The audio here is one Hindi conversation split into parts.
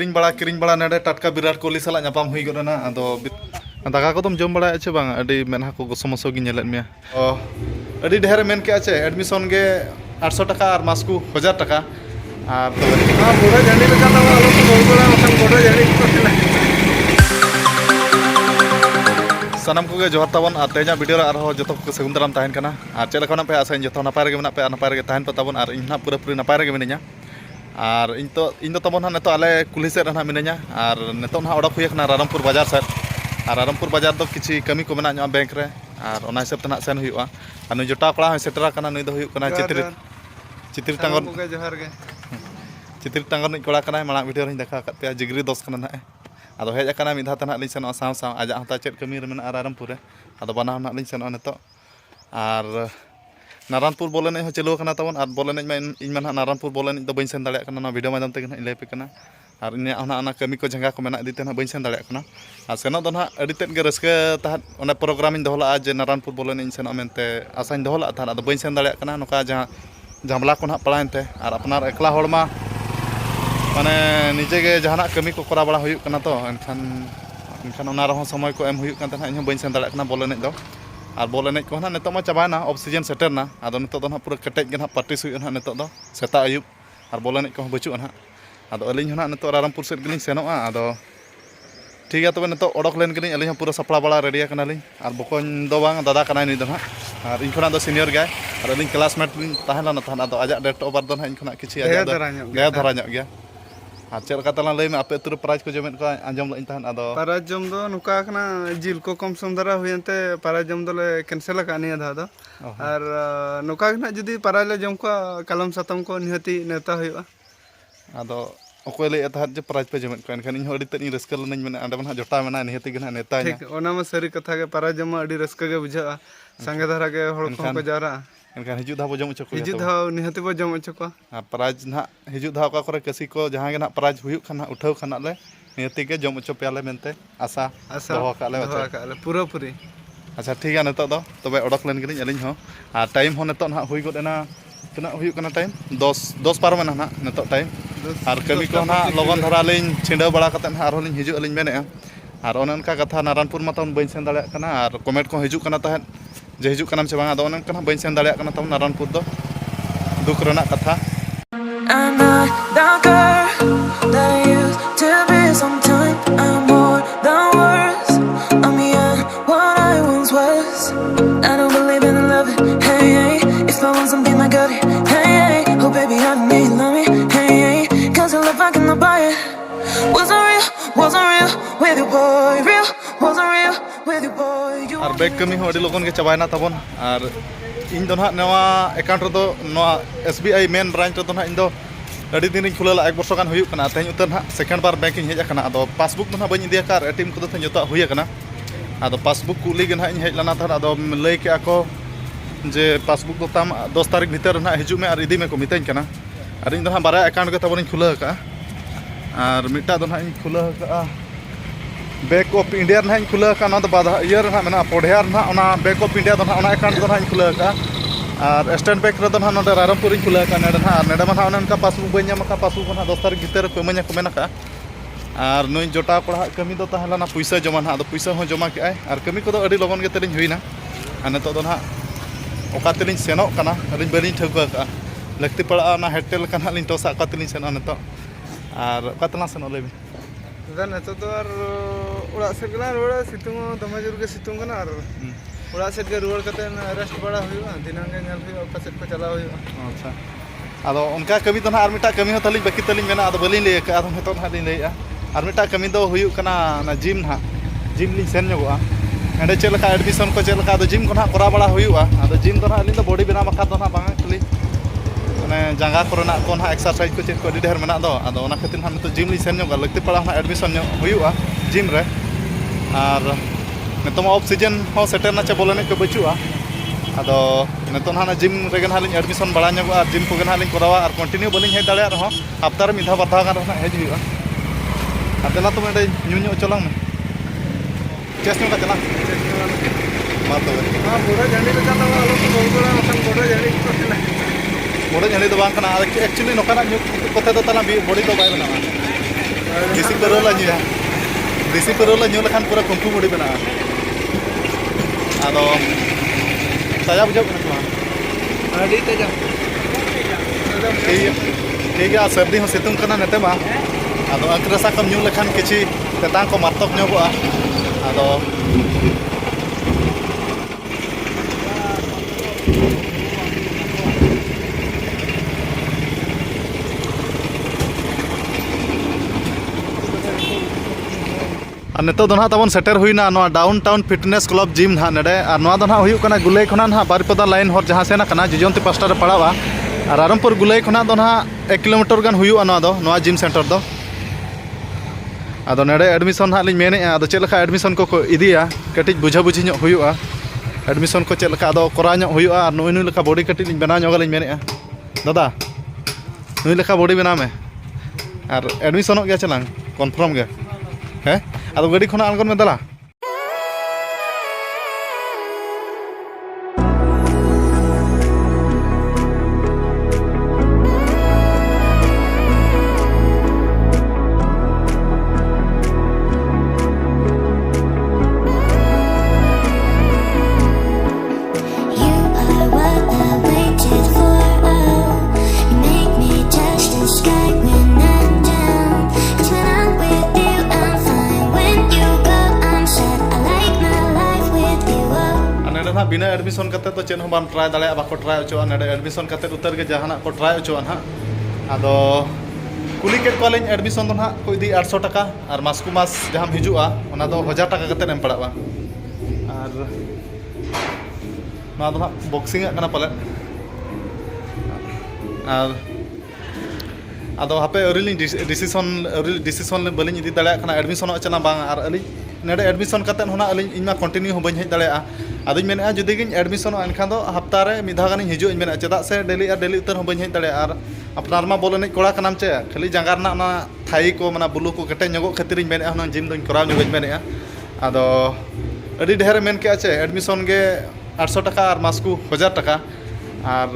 किरिंग बड़ा नेडे टटका विराट कोहली साला नापाम हुई गना आदो दाका को तुम जम बड़ा अच्छे बांग अडी मेनहा को समोसो गी नेलेत मिया अडी ढेर मेन के अच्छे एडमिशन गे 800 टाका और मास्कू 1000 टाका और तो बोरा झंडी लगा तवा आलो को बोरा मखन बोरा झंडी को खिला सनम को जोहर ताबन और तेजा वीडियो आरो जतो को सगुन दाराम ताहन कना और चेल खना पे आसे जतो नपाय रे मेना पे नपाय रे ताहन पे ताबन और इन पूरा पूरी नपाय रे मिनिया और इन तो ताबन हा नेतो आले कुली सेट ना मिनिया और नेतो ना ओडक हुई खना रामपुर बाजार सेट और रामपुर बाजार दो किछि कमी को मेना बैंक रे और ओना हिसाब तना सेन हुआ और नु जोटा कड़ा सेटरा कना नु दो हुई कना चित्र टांगन को जोहर गे चित्र टांगन कड़ा कना माला वीडियो रे देखा कते जिगरी दोस्त कना ना आदो हेज अकना मिधा तना लिन सेन साव साव आजा हता चेत कमी रे मेना रामपुर रे आदो बना ना लिन सेन नेतो और नारायणपुर बोले नहीं चलो कना तबन और बोले नहीं इन मन नारायणपुर बोले नहीं तो बइन सेन दाड़े कना ना वीडियो माध्यम ते लay पे कना और इन ना कमी को जंगा को मेना दी ते ना बइन सेन दाड़े कना और सेनो दो ना अडी तेत गे रस्के तहत ओने प्रोग्राम इन दोहला आज नारायणपुर बोले नहीं सेन मेनते आसाइन दोहला था आदो बइन सेन दाड़े कना नोका जहां जामला को ना पड़ाइनते और अपनार एकला होड़मा माने निजे गे जहाना कमी को करा बड़ा हुई कना तो एनखान ओना रहो समय को एम हुई कन तना इन बइन सेन दाड़े कना बोले नहीं दो और बोल एने को ना नितो मा चाबाना ऑक्सीजन सेटरना आदो नितो दो ना पूरा कटेज गे ना प्रैक्टिस हुई ना नितो दो सेता आयुब और बोल एने को बचु ना आदो अलिन ना नितो रामपुर सेट गेलिन सेनोआ आदो ठीक है तबे नितो ओडक लेन गेलिन अलिन पूरा सपड़ा बड़ा रेडी कना लिन और बकोन दो बांग दादा कना नि दो ना और इन खना दो सीनियर गाय और अलिन क्लासमेट लिन ताहला ना ताहना आदो आजा डेट ओवर दो ना इन खना किछि आजा गया धरा ᱧᱚᱜ गया और चल का तला लय में आपे तुर प्राइज को जमेन को आंजम लइन ताहन आदो प्राइज जम दो नुका खना जिल को कम सम दरा हुयनते प्राइज जम दो ले कैंसिल का निया धा दो और नुका खना जदी प्राइज ले जम को कलम सतम को निहति नेता हुआ आदो ओकोय ले ताहत जे प्राइज पे जमेन को एनखान इन हो अडी तनी रस्का लनኝ मेना अंडे मन जोटा मेना निहति गना नेता ठीक ओना में सरी कथा के प्राइज जम अडी रस्का गे बुझा संगे धरा के होड़ को जारा एनखान हिजु धा बो जम चको हिजु धा निहति बो जम चको प्राइज ना हिजु धा का करे कसी को जहां गे ना प्राइज हुयु खाना उठाव खाना ले नियति के जम चो पेले मेनते आशा दोहो का ले पूरा पूरी अच्छा ठीक है नेतो दो तबे ओडक लेन गेलिन अलिन हो आ टाइम हो नेतो ना हुई गोदेना तना हुयु कना टाइम 10 पार मेना ना नेतो टाइम और कमी को ना लगन धरा लिन छिंडा बड़ा कते ना आरो लिन हिजु अलिन मेने और ओन अनका कथा नारायणपुर मा तन बइन सेन दाड़े कना और कमेंट को हिजु कना तहत जे हिजु कनाम से बांगा दो ओन कना बइन सेन दाड़े कना तम नारायणपुर दो दुख रना कथा I'm not the girl that I used to be sometime. I'm more than words. I'm beyond what I once was. I don't believe in love. Hey, hey. If I want something, I got it. Hey, hey. Oh, baby, I know you love me. Hey, hey. Cause your love, I cannot buy it. Wasn't real with you, boy. Real, wasn't real with you, boy. You और बैग कमी हो अडी लोगन के चबायना तबन और इन दो ना नवा अकाउंट रो नो एसबीआई मेन ब्रांच रो ना इन दो अडी दिन खुला एक वर्ष गान हुई कना तेन उतर ना सेकंड बार बैंकिंग हेज कना आदो पासबुक ना बइन दिया कार एटीएम को तो जतो हुई कना आदो पासबुक कुली गे ना इन हेज लना था आदो लय के आको जे पासबुक तो ताम 10 तारीख भीतर ना हिजु में और इदी में को मितैन कना और इन दो ना बारा अकाउंट के तबन खुला का और मिटा दो ना इन खुला का बैंक ऑफ इंडिया ना खुला का ना तो बाधा ईयर ना मेना पढ़ियार ना ओना बैंक ऑफ इंडिया तो ना ओना अकाउंट तो ना खुला का और स्टेट बैंक रे तो ना नोडे रामपुर खुला का नेडे ना नेडे मा ना उनका पासबुक बइन ᱧᱟᱢ का पासबुक ना 10 तारीख भीतर को मने को मेना का और नुई जोटा पढ़ा कमी दो ताहला ना पैसा जमा ना पैसा हो जमा के और कमी को अडी लगन के तलिन हुईना और नेतो दो ना ओका तलिन सेनो कना अलिन बलिन ठौका का लगती पड़ा ना हेटेल कना लिन टोसा का तलिन सेनो नेतो और ओका तला सेनो लेबी दादा नेतो तो और उड़ा से गला रोड़ा सितुंग दमे जोर के सितुंग कना और उड़ा सेट के रुवाड़ कते रेस्ट बड़ा हुआ दिनांग के नेल हुआ ओका सेट को चला हुआ अच्छा आदो उनका कमी तो ना और मिटा कमी हो तलिन बाकी तलिन मेना आदो बलिन ले का आदो नेतो ना लिन लेया और मिटा कमी दो हुयु कना ना जिम ना जिम लिन सेन ᱧᱚᱜᱚᱜᱼᱟ एंडे चलका एडमिशन को चलका आदो जिम को ना करा बड़ा हुयुआ आदो जिम तो ना लिन दो बॉडी बना मखा तो ना बांगा खाली माने जंगा कोरना को ना एक्सरसाइज को चेक को ढेर मेना दो आदो ओना खातिर हम तो जिम लिन सेन ᱧᱚᱜᱚᱜᱼᱟ लगती पड़ा ना एडमिशन हुयुआ जिम रे और नितो ऑफ सीजन हो सेटर ना चे बोले ने को बचुआ आदो नितो ना जिम रे गन हालिन एडमिशन बड़ा ᱧᱚᱜᱚᱜᱼᱟ और जिम को गन हालिन करावा और कंटिन्यू बलिन हेज दाड़े रहो हफ्ता रे मिधा बाधा गान ना हेज हुयुआ अदला तो मेडे न्यू चलांग में चेस में चला मार तो हां बोरा झंडी लगा तवा आलो को बोरा मखन बोरा झंडी को खिला बोरा झंडी तो बांग कना एक्चुअली नोकाना न्यू कोते तो तला बॉडी तो बाय बना perlu lah ya. Desi perlu lah nyulah kan pura kumpul di mana. Ado saya bujak kan cuma. Adi teja. Tiga serdi ho situng kana nete ba. Ado akrasa kam nyulah kan kici tetang ko matok nyoba. Ado नितो दो तबन सेटर हुईना downtown fitness club gym ना नडे और गुलई खना बारिपदा लाइन हर जहाँ सेना जिजंती पास्टा रे पड़ावा और आरामपुर गुलई खना 1 किलोमीटर गान हुआ जिम सेंटर दो आदो नडे एडमिशन हाँ मेने आदो चेलका एडमिशन को इदिया कटिज बुझा बुझी हुआ एडमिशन को चेलका आदो करा हुआ नुई नुई लेका बॉडी कटिज बना जोगलिन मेने दादा नुई लेका बॉडी बना में और एडमिशन गया चलांग कन्फर्म गे हैं आदो गाड़ी खना आलगन में दला बिना एडमिशन करते तो चेन हम ट्राई दाड़े बाको ट्राई होचोआ ना एडमिशन करते उतर के जहां को ट्राई होचोआ ना आदो कुली के कॉलेज एडमिशन तो ना को इदी 800 टाका और मास को मास जहां हिजुआ ओना दो 1000 टाका कते एम पड़ावा और ना दो बॉक्सिंग कना पले और आदो हापे अरिली डिसीजन बलिन इदी दाड़े कना एडमिशन चना बांग और अली नेडे एडमिशन करते होना अली इनमा कंटिन्यू हो बन हेज दाड़े आदो मेना जुदी एडमिशन एनखान दो हफ्ता रे मिधा गानी हिजुआ मेना चेदा से डेली उतर हो बन हेज दाड़े और अपनार मा बोल एनेज कोड़ा कनाम चे खाली जांगा रना थाई को माना बुलू को कटे ᱧᱚᱜᱚᱜ खातिर मेने जिम दो कराव ᱧᱚᱜ मेने आदो अडी ढेर मेन के चे एडमिशन के 800 टाका और मास को 1000 टाका और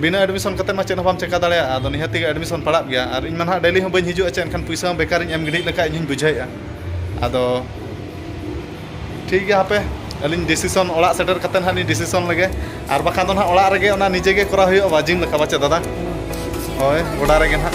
बिना एडमिशन करते मा चेन हम चेका दाड़े आदो निहाती एडमिशन पड़ा गया और इन मा डेली हो बन हिजुआ चे एनखान पैसा बेकार एम गिडी लेका इन बुझाइया आदो ठीक है हापे अलिन डिसीजन ओड़ा सेटर करते ना डिसीजन लगे और बाखान दो ना ओड़ा रेगे ओना निजे गे करा हुआ जिम लेका बाचे दादा होय गोड़ा रेगे ना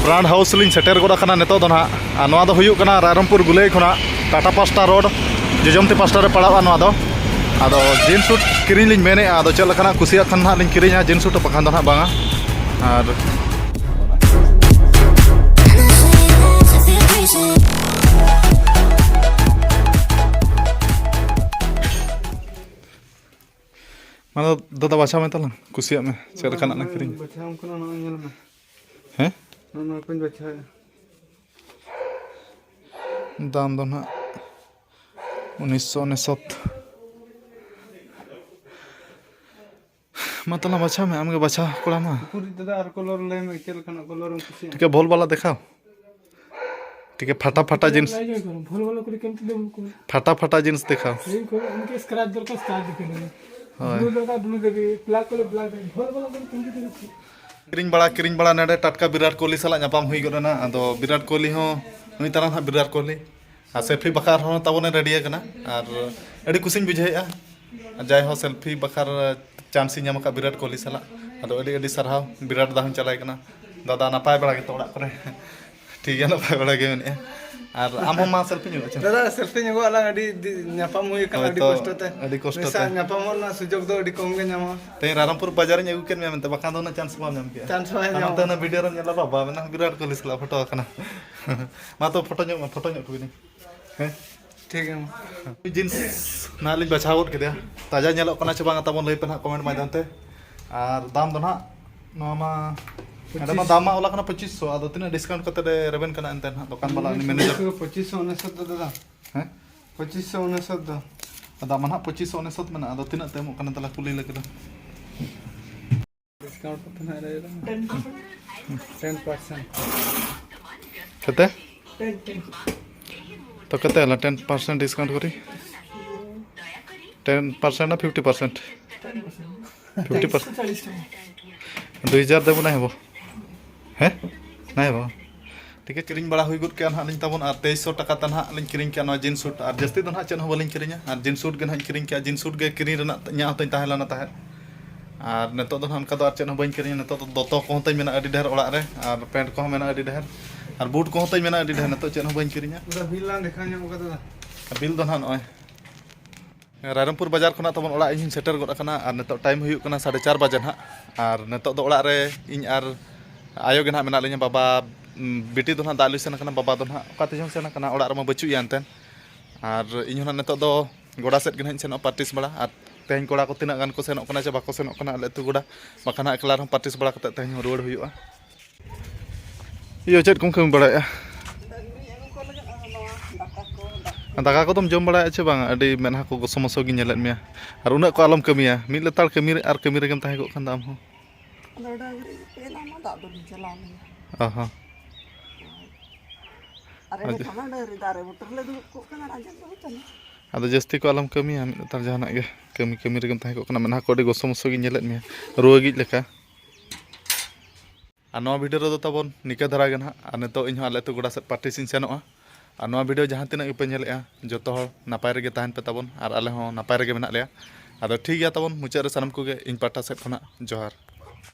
ब्रांड हाउस लिंग सेटर गोड़ा कना नेतो दो ना नोआ दो हुयुक कना रायरमपुर गुलई खना टाटा पास्टा रोड जिजमती पास्टा रे पड़ावा नोआ दो आदो जीन्स सूट किरिंग लिंग मेने आदो चल लकना कुसिया खन ना लिंग किरिंग जीन्स सूट पखान दो ना बांगा और मानो दादा बाछा में तला कुसिया में चल लकना ना किरिंग बचाम कोना ना नेल में हैं ना कोन बचा दाम दो ना 1969 मतलब बचा में आमगे बचा कोड़ा मा पूरी दादा और कलर ले में केल कना कलर में कुछ ठीक है भोल वाला दिखाओ ठीक है फटा फटा जींस भोल वाला कोई केम दे उनको फटा फटा जींस दिखाओ उनके स्क्रैच दरकार स्टार्ट दिखे ब्लू दरकार ब्लू देबी ब्लैक कलर ब्लैक भोल वाला कोई केम दे किरिंग बड़ा नेडे टटका विराट कोहली साला नापाम हुई गना आदो विराट कोहली हो नुई तरह ना विराट कोहली आ सेल्फी बकार हो तबने रेडी कना और अड़ी कुसिन बुझाइया जाय हो सेल्फी बकार चांस ᱧᱟᱢ का विराट कोहली साला आदो अड़ी अड़ी सरहाव विराट दा हम चलाय कना दादा नापाय बड़ा के तोड़ा करे ठीक है नापाय बड़ा के मेने और आम हम मा सेल्फी ᱧᱚᱜ ᱪᱮ दादा सेल्फी ᱧᱚᱜᱚ आलांग अडी ᱧᱟᱯᱟᱢ हुई कना अडी कष्ट ते ᱧᱟᱯᱟᱢ ना सुजोग दो अडी कम गे ᱧᱟᱢᱟ ते रामपुर बाजार ᱧ अगु केन मे मेनते बाका दो ना चांस बाम ᱧᱟᱢ के चांस बाय ᱧᱟᱢ ᱛᱮ ना वीडियो रन ᱧᱮᱞᱟ बाबा मेना विराट कोहली साला फोटो कना मा तो फोटो ᱧᱚᱜ को नहीं हैं ठीक है जींस ना लिंग बचावत के ताजा ñᱮᱞᱚᱜ कना चे बांगा तबन लई पे ना कमेंट माध्यम ते और दाम दो ना नोमा मा ada mah दाम ओला कना 2500 आदो तिना डिस्काउंट कते दे रेबेन कना एनते ना दुकान वाला मैनेजर 2500 दादा हैं 2569 ᱫᱚ ᱟᱫᱚ ᱟᱢᱟᱜ ᱱᱟᱦᱟᱜ 2569 ᱢᱮᱱᱟᱜᱼᱟ, ᱟᱫᱚ ᱛᱤᱱᱟᱹᱜ ᱛᱮ ᱮᱢᱚᱜ ᱠᱟᱱᱟ ᱛᱟᱦᱚᱞᱮ ᱠᱩᱞᱤ ᱞᱮ ᱠᱮᱫᱟ? ᱰᱤᱥᱠᱟउंट ᱠᱚᱛᱮ ᱱᱟᱜ ᱨᱮ 10%. କେତେ 10. ତ କେତେ ହେଲା 10% ଡିସକାଉଣ୍ଟ କରି? 10% ନା 50%? 50%. 40 ଟଙ୍କା 2000 ଦେବୁ ନାଇଁ ହେବ ହେ ନାଇଁ ହେବ ଟିକେ କିରିᱧ ᱵᱟᱲᱟ ᱦᱩᱭ ᱜᱚᱫ ᱠᱮᱜᱼᱟ ᱱᱟᱦᱟᱜ ᱞᱤᱧ ᱛᱟᱵᱚᱱ ᱟᱨ 2300 ᱴᱟᱠᱟ ᱛᱮ ᱱᱟᱦᱟᱜ ᱞᱤᱧ ᱠᱤᱨᱤᱧ ᱠᱮᱜᱼᱟ ᱱᱚᱣᱟ ᱡᱤᱱᱥ ᱥᱩᱴ ᱟᱨ ᱡᱟᱹᱥᱛᱤ ᱫᱚ ᱱᱟᱦᱟᱜ ᱪᱮᱫ ᱦᱚᱸ ᱵᱟᱹᱞᱤᱧ ᱠᱤᱨᱤᱧᱟ ᱟᱨ ᱡᱤᱱᱥ ᱥᱩᱴ ᱜᱮ ᱱᱟᱦᱟᱜ ᱤᱧ ᱠᱤᱨᱤᱧ ᱠᱮᱜᱼᱟ ᱡᱤᱱᱥ ᱥᱩᱴ ᱜᱮ ᱠᱤᱨᱤᱧ ᱨᱮᱱᱟᱜ ᱤᱧᱟᱹᱜ ᱦᱚᱸᱛᱚᱧ ᱛᱟᱦᱮᱸ ᱞᱮᱱᱟ ᱛᱟᱦᱮᱸᱫ ᱟᱨ ᱱᱤᱛᱚᱜ ᱫᱚ ᱱᱟᱦᱟᱜ ᱚᱱᱠᱟ ᱫᱚ ᱟᱨ ᱪᱮᱫ ᱦᱚᱸ ᱵᱟᱹᱧ ᱠᱤᱨᱤᱧᱟ ᱱᱤᱛᱚᱜ ᱫᱚ ᱫᱚᱛᱚ ᱠᱚᱦᱚᱸ ᱛᱤᱧ ᱢᱮᱱᱟᱜᱼᱟ ᱟᱹᱰᱤ ᱰᱷᱮᱨ ᱚᱲᱟᱜ ᱨᱮ ᱟᱨ ᱯᱮᱱᱴ ᱠᱚᱦᱚᱸ ᱢᱮᱱᱟᱜᱼᱟ ᱟᱹᱰᱤ ᱰᱷᱮᱨ ᱟᱨ ᱵᱩᱴ ᱠᱚᱦᱚᱸ ᱛᱤᱧ ᱢᱮᱱᱟᱜᱼᱟ ᱟᱹᱰᱤ ᱰᱷᱮᱨ ᱱᱤᱛᱚᱜ ᱪᱮᱫ ᱦᱚᱸ ᱵᱟᱹᱧ ᱠᱤᱨᱤᱧᱟ ᱯᱩᱨᱟᱹ ᱵᱤᱞ ᱞᱟᱝ ᱫᱮᱠᱷᱟᱣ ᱧᱚᱜ ᱠᱟᱫᱟ ᱵᱤᱞ ᱫᱚ ᱱᱟᱦᱟᱜ ᱱᱚᱜᱼᱚᱭ ᱨᱟᱭᱨᱚᱝᱯᱩᱨ ᱵᱟᱡᱟᱨ ᱠᱷᱚᱱᱟᱜ ᱛᱟᱵᱚᱱ ᱚᱲᱟᱜ ᱤᱧ ᱥᱮᱴᱮᱨ ᱜᱚᱫ ᱟᱠᱟᱱᱟ ᱟᱨ ᱱᱤᱛᱚᱜ ᱴᱟᱭᱤᱢ ᱦᱩᱭᱩᱜ ᱠᱟᱱᱟ 4:30 ᱵᱟᱡᱮ ᱱᱟᱦᱟᱜ ᱟᱨ ᱱᱤᱛᱚᱜ ᱫᱚ ᱚᱲᱟᱜ ᱨᱮ ᱤᱧ ᱟᱨ ᱟᱭᱳ ᱜᱮ ᱱᱟᱦᱟᱜ ᱢᱮᱱᱟᱜ ᱞᱤᱧᱟ ᱵᱟᱵᱟ ᱵᱤᱴᱤ ᱫᱚ ᱱᱟᱦᱟᱜ ᱫᱟᱜ ᱞᱩᱭ ᱥᱮᱱ ᱟᱠᱟᱱᱟ ᱵᱟᱵᱟ ᱫᱚ ᱱᱟᱦᱟᱜ ᱚᱠᱟ ᱛᱮᱪᱚᱝ ᱥᱮᱱ ᱟᱠᱟᱱᱟ ᱚᱲᱟᱜ ᱨᱮᱢᱟ ᱵᱟᱹᱪᱩᱜ ᱮᱭᱟ ᱮᱱᱛᱮᱱ ᱟᱨ ᱤᱧ ᱦᱚᱸ ᱱᱤᱛᱚᱜ ᱫᱚ ᱜᱚᱰᱟ ᱥᱮᱫ ᱜᱮ ᱱᱟᱦᱟᱜ ᱤᱧ ᱥᱮᱱᱚᱜᱼᱟ ᱯᱨᱮᱠᱴᱤᱥ ᱵᱟᱲᱟ ᱟᱨ ᱛᱮᱦᱮᱧ ᱠᱚᱲᱟ ᱠᱚ ᱛᱤᱱᱟᱹᱜ ᱜᱟᱱ ᱠᱚ ᱥᱮᱱᱚᱜ ᱠᱟᱱᱟ ᱥᱮ ᱵᱟᱠᱚ ᱥᱮᱱᱚᱜ ᱠᱟᱱᱟ ᱟᱞᱮ ᱟᱹᱛᱩ ᱜᱚᱰᱟ ᱵᱟᱠᱷᱟᱱ ᱦᱟᱸᱜ ᱮᱠᱞᱟ ᱨᱮᱦᱚᱸ ᱯᱨᱮᱠᱴᱤᱥ ᱵᱟᱲᱟ ᱠᱟᱛᱮᱫ ᱛᱮᱦᱮᱧ ᱦᱚᱸ ᱨᱩᱣᱟᱹᱲ ᱦᱩᱭᱩᱜᱼᱟ ᱤᱭᱟᱹ ᱪᱮᱫ ᱠᱚᱢ ᱠᱟᱹᱢᱤ ᱵᱟᱲᱟᱭᱮᱜᱼᱟ ᱫᱟᱠᱟ ᱠᱚᱫᱚᱢ ᱡᱚᱢ ᱵᱟᱲᱟᱭᱮᱜᱼᱟ ᱪᱮ ᱵᱟᱝ ᱟᱹᱰᱤ ᱢᱮᱫᱦᱟ ᱠᱚ ᱜᱚᱥᱚ ᱜᱤᱧ ᱧᱮᱞᱮᱫ ᱢᱮᱭᱟ ᱟᱨ ᱩᱱᱟᱹᱜ ᱠᱚ ᱟᱞᱚᱢ ᱠᱟᱹᱢᱤᱭᱟ ᱢᱤᱫ ᱞᱮᱛᱟᱲ ᱠᱟᱹᱢᱤ ᱟᱨ ᱠᱟᱹᱢᱤ ᱨᱮᱜᱮᱢ ᱛᱟᱦᱮᱸ ᱠᱚᱜ ᱠᱷᱟᱱ ᱫᱚ ᱟᱢ ᱦᱚᱸ ᱚ ᱦᱚᱸ ᱟᱫᱚ ᱡᱟᱹᱥᱛᱤ ᱠᱚ ᱟᱞᱚᱢ ᱠᱟᱹᱢᱤᱭᱟ ᱢᱤᱫ ᱞᱮᱛᱟᱲ ᱡᱟᱦᱟᱱᱟᱜ ᱜᱮ ᱠᱟᱹᱢᱤ ᱨᱮᱜᱮᱢ ᱛᱟᱦᱮᱸ ᱠᱚᱜ ᱠᱟᱱᱟ ᱢᱮᱫᱦᱟ ᱠᱚ ᱟᱹᱰි ᱜᱚᱥᱚ ᱜᱤᱧ ᱧᱮᱞᱮᱫ ᱢᱮᱭᱟ ᱨᱩᱣᱟᱹᱜᱤᱡ ᱞᱮᱠᱟ ᱟᱨ ᱱᱚᱣᱟ ᱵᱷᱤᱰᱤᱭᱳ ᱨᱮᱫᱚ ᱛᱟᱵᱚᱱ ᱱᱤᱠᱟᱹ ᱫᱷᱟᱨᱟ ᱜᱮ ᱱᱟᱦᱟᱜ ᱟᱨ ᱱᱤᱛᱚᱜ ᱤᱧ ᱦᱚᱸ ᱟᱞᱮ ᱟᱹᱛᱩ ᱜᱚᱰᱟ ᱥᱮᱫ ᱯᱨᱮᱠᱴᱤᱥ ᱤᱧ ᱥᱮᱱᱚᱜᱼᱟ ᱟᱨ ᱱᱚᱣᱟ ᱵᱷᱤᱰᱤᱭᱳ ᱡᱟᱦᱟᱸ ᱛᱤᱱᱟᱹᱜ ᱜᱮᱯᱮ ᱧᱮᱞᱮᱜᱼᱟ ᱡᱚᱛᱚ ᱦᱚᱲ ᱱᱟᱯᱟᱭ ᱨᱮᱜᱮ ᱛᱟᱦᱮᱱ ᱯᱮ ᱛᱟᱵᱚᱱ ᱟᱨ ᱟᱞᱮ ᱦᱚᱸ ᱱᱟᱯᱟᱭ ᱨᱮᱜᱮ ᱢᱮᱱᱟᱜ ᱞᱮᱭᱟ ᱟᱫᱚ ᱴᱷᱤᱠ ᱜᱮᱭᱟ ᱛᱟᱵᱚᱱ ᱢᱩᱪᱟᱹᱫ ᱨᱮ ᱥᱟᱱᱟᱢ ᱠᱚᱜᱮ ᱤᱧ ᱯᱟᱦᱴᱟ ᱥᱮᱫ ᱠᱷᱚᱱᱟᱜ ᱡᱚᱦᱟᱨ